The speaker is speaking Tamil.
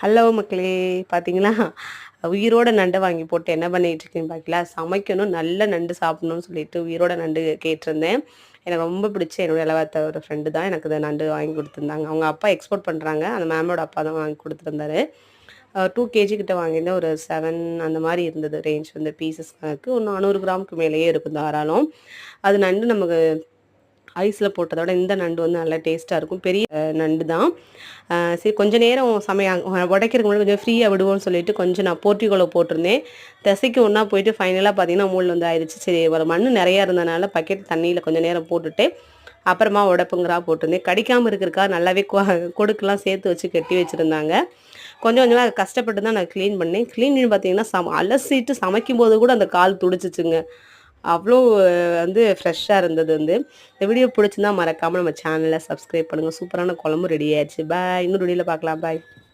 ஹலோ மக்களே! பார்த்தீங்களா, உயிரோட நண்ட வாங்கி போட்டு என்ன பண்ணிட்டு இருக்கேன்னு பார்த்தீங்களா, சமைக்கணும், நல்ல நண்டு சாப்பிடணும்னு சொல்லிட்டு உயிரோட நண்டு கேட்டிருந்தேன். எனக்கு ரொம்ப பிடிச்ச என்னோட இளவத்த ஒரு ஃப்ரெண்டு தான் எனக்கு இந்த நண்டு வாங்கி குடுத்துருந்தாங்க. அவங்க அப்பா எக்ஸ்போர்ட் பண்றாங்க. அந்த மேமோட அப்பா தான் வாங்கி குடுத்துருந்தாரு. 2 கேஜி கிட்ட வாங்கியிருந்தேன். ஒரு 7 அந்த மாரி இருந்தது ரேஞ்ச் வந்து பீஸஸ் கணக்கு. ஒரு 400 கிராமுக்கு மேலேயே இருக்கும் தாராளம். அது நண்டு நமக்கு ஐஸ்ல போட்டத விட இந்த நண்டு வந்து நல்லா டேஸ்ட்டா இருக்கும். பெரிய நண்டு தான். சரி கொஞ்ச நேரம் உடைக்கிறதுக்கு முன்னாடி கொஞ்சம் ஃப்ரீயா விடுவோம்னு சொல்லிட்டு கொஞ்சம் நான் போர்ட்டிகோல போட்டிருந்தேன். திசைக்கு ஒண்ணா போயிட்டு ஃபைனலா பார்த்தீங்கன்னா, முள் வந்து ஆயிடுச்சு. சரி ஒரு மண்ணு நெறையா இருந்தனால பக்கெட் தண்ணீல கொஞ்ச நேரம் போட்டுட்டு, அப்புறமா உடைப்புங்கறா போட்டிருந்தேன். கடிக்காம இருக்கிறதுக்காக நல்லாவே கொடுக்குலாம் சேர்த்து வச்சு கட்டி வச்சிருந்தாங்க. கொஞ்சம் கொஞ்சமா கஷ்டப்பட்டு தான் நான் கிளீன் பண்ணேன். கிளீன் பண்ணி பார்த்தீங்கன்னா, அலசிட்டு சமைக்கும்போது கூட அந்த கால் துடிச்சுச்சுங்க. அவ்ளோ வந்து ஃப்ரெஷ்ஷா இருந்தது வந்து. இந்த வீடியோ பிடிச்சிருந்தா மறக்காம நம்ம சேனல சப்ஸ்கிரைப் பண்ணுங்க. சூப்பரான குழம்பு ரெடி ஆயிருச்சு. பாய். இன்னொரு வீடியோல பார்க்கலாம். பாய்.